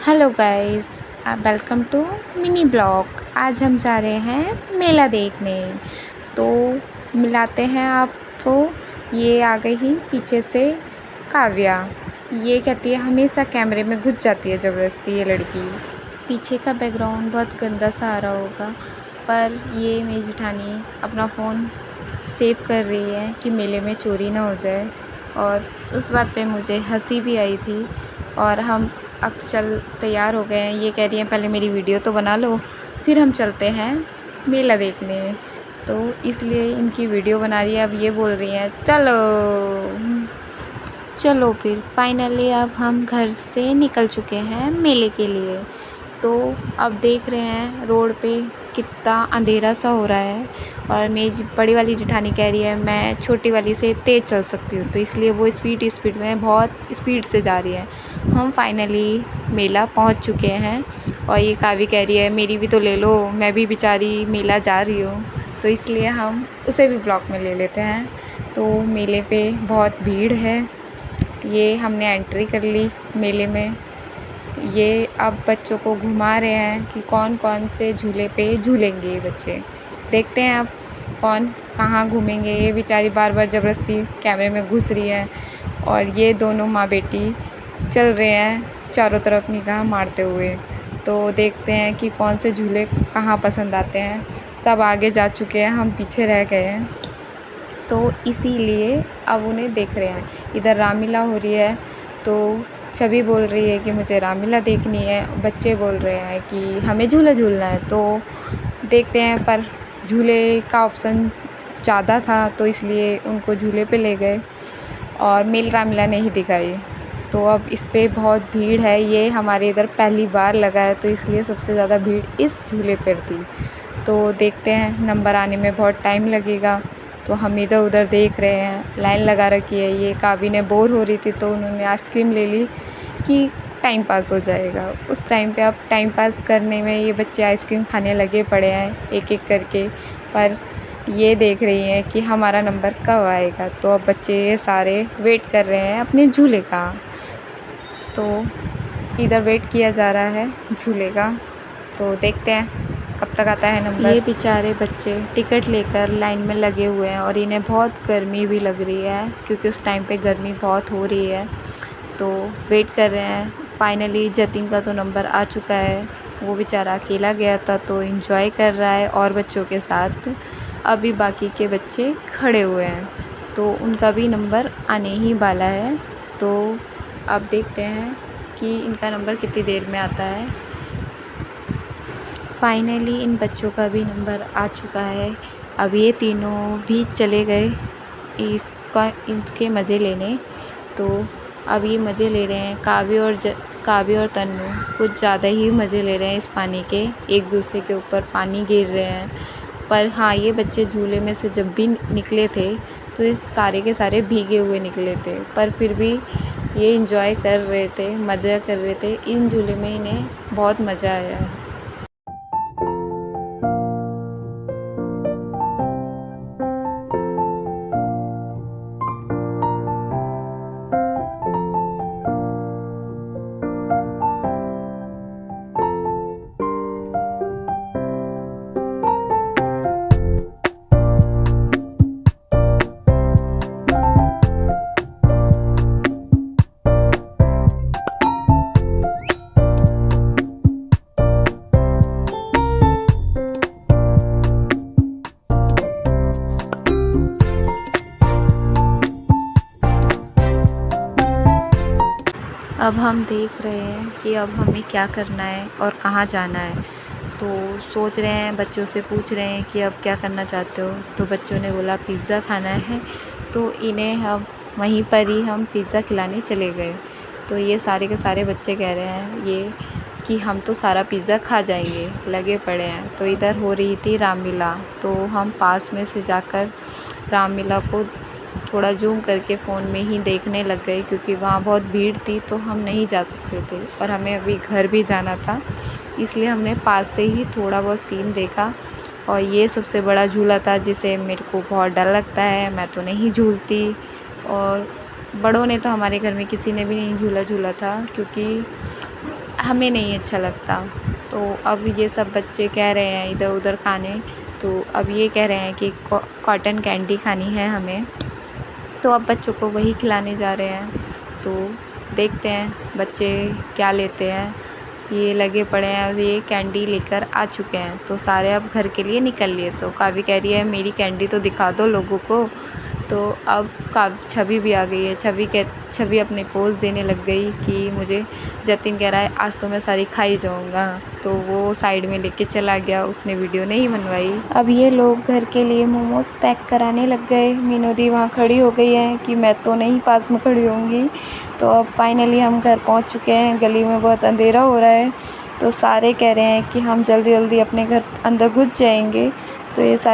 Hello guys, welcome to mini blog. आज हम जा रहे हैं मेला देखने। तो मिलाते हैं आपको। ये आ गई ही पीछे से काव्या। ये कहती है हमेशा कैमरे में घुस जाती है ज़बरदस्ती ये लड़की। पीछे का बैकग्राउंड बहुत गंदा सा आ रहा होगा, पर ये मेरी जेठानी अपना फ़ोन सेव कर रही है कि मेले में चोरी ना हो जाए। और उस बात पे मुझे हंसी भी आई थी। और हम अब तैयार हो गए हैं। ये कह रही हैं पहले मेरी वीडियो तो बना लो, फिर हम चलते हैं मेला देखने। तो इसलिए इनकी वीडियो बना रही है। अब ये बोल रही हैं चलो चलो। फिर फाइनली अब हम घर से निकल चुके हैं मेले के लिए। तो अब देख रहे हैं रोड पे कितना अंधेरा सा हो रहा है। और मेरी बड़ी वाली जेठानी कह रही है मैं छोटी वाली से तेज़ चल सकती हूँ, तो इसलिए वो स्पीड में बहुत स्पीड से जा रही है। हम फाइनली मेला पहुँच चुके हैं। और ये कावी कह रही है मेरी भी तो ले लो, मैं भी बेचारी मेला जा रही हूँ। तो इसलिए हम उसे भी ब्लॉग में ले लेते हैं। तो मेले पे बहुत भीड़ है। ये हमने एंट्री कर ली मेले में। ये अब बच्चों को घुमा रहे हैं कि कौन कौन से झूले पे झूलेंगे ये बच्चे। देखते हैं अब कौन कहाँ घूमेंगे। ये बेचारी बार बार ज़बरदस्ती कैमरे में घुस रही है। और ये दोनों माँ बेटी चल रहे हैं चारों तरफ निगाह मारते हुए। तो देखते हैं कि कौन से झूले कहाँ पसंद आते हैं। सब आगे जा चुके हैं, हम पीछे रह गए हैं। तो इसीलिए अब उन्हें देख रहे हैं। इधर रामलीला हो रही है, तो छवि बोल रही है कि मुझे रामलीला देखनी है। बच्चे बोल रहे हैं कि हमें झूला झूलना है। तो देखते हैं, पर झूले का ऑप्शन ज़्यादा था तो इसलिए उनको झूले पे ले गए और मेल रामलीला नहीं दिखाई। तो अब इस पे बहुत भीड़ है। ये हमारे इधर पहली बार लगा है, तो इसलिए सबसे ज़्यादा भीड़ इस झूले पर थी। तो देखते हैं, नंबर आने में बहुत टाइम लगेगा। तो हम इधर उधर देख रहे हैं, लाइन लगा रखी है। ये कावी ने बोर हो रही थी तो उन्होंने आइसक्रीम ले ली कि टाइम पास हो जाएगा। उस टाइम पे अब टाइम पास करने में ये बच्चे आइसक्रीम खाने लगे पड़े हैं एक एक करके। पर ये देख रही हैं कि हमारा नंबर कब आएगा। तो अब बच्चे ये सारे वेट कर रहे हैं अपने झूले का। तो इधर वेट किया जा रहा है झूले का। तो देखते हैं कब तक आता है नंबर। ये बेचारे बच्चे टिकट लेकर लाइन में लगे हुए हैं और इन्हें बहुत गर्मी भी लग रही है, क्योंकि उस टाइम पे गर्मी बहुत हो रही है। तो वेट कर रहे हैं। फाइनली जतिन का तो नंबर आ चुका है। वो बेचारा अकेला गया था तो एंजॉय कर रहा है और बच्चों के साथ। अभी बाकी के बच्चे खड़े हुए हैं, तो उनका भी नंबर आने ही वाला है। तो अब देखते हैं कि इनका नंबर कितनी देर में आता है। फाइनली इन बच्चों का भी नंबर आ चुका है। अब ये तीनों भी चले गए इसके मज़े लेने। तो अब ये मज़े ले रहे हैं। काव्य और तन्नू कुछ ज़्यादा ही मज़े ले रहे हैं इस पानी के। एक दूसरे के ऊपर पानी गिर रहे हैं। पर हाँ, ये बच्चे झूले में से जब भी निकले थे तो ये सारे के सारे भीगे हुए निकले थे, पर फिर भी ये एंजॉय कर रहे थे, मज़ा कर रहे थे। इन झूले में इन्हें बहुत मज़ा आया है। अब हम देख रहे हैं कि अब हमें क्या करना है और कहाँ जाना है। तो सोच रहे हैं, बच्चों से पूछ रहे हैं कि अब क्या करना चाहते हो। तो बच्चों ने बोला पिज़्ज़ा खाना है, तो इन्हें हम वहीं पर ही हम पिज़्ज़ा खिलाने चले गए। तो ये सारे के सारे बच्चे कह रहे हैं ये कि हम तो सारा पिज़्ज़ा खा जाएंगे, लगे पड़े हैं। तो इधर हो रही थी रामलीला, तो हम पास में से जाकर रामलीला को थोड़ा जूम करके फ़ोन में ही देखने लग गए, क्योंकि वहाँ बहुत भीड़ थी तो हम नहीं जा सकते थे और हमें अभी घर भी जाना था। इसलिए हमने पास से ही थोड़ा बहुत सीन देखा। और ये सबसे बड़ा झूला था जिसे मेरे को बहुत डर लगता है, मैं तो नहीं झूलती। और बड़ों ने तो हमारे घर में किसी ने भी नहीं झूला था, क्योंकि हमें नहीं अच्छा लगता। तो अब ये सब बच्चे कह रहे हैं इधर उधर खाने, तो अब ये कह रहे हैं कि कॉटन कैंडी खानी है हमें, तो अब बच्चों को वही खिलाने जा रहे हैं। तो देखते हैं बच्चे क्या लेते हैं। ये लगे पड़े हैं, ये कैंडी लेकर आ चुके हैं, तो सारे अब घर के लिए निकल लिए। तो काव्य कह रही है मेरी कैंडी तो दिखा दो लोगों को। तो अब छवि भी आ गई है। छवि अपने पोज़ देने लग गई कि मुझे, जतिन कह रहा है आज तो मैं सारी खा ही जाऊँगा, तो वो साइड में लेके चला गया, उसने वीडियो नहीं बनवाई। अब ये लोग घर के लिए मोमोज़ पैक कराने लग गए। मीनू दी वहाँ खड़ी हो गई है कि मैं तो नहीं पास में खड़ी होंगी। तो अब फाइनली हम घर पहुँच चुके हैं। गली में बहुत अंधेरा हो रहा है, तो सारे कह रहे हैं कि हम जल्दी जल्दी अपने घर अंदर घुस जाएंगे। तो ये सारे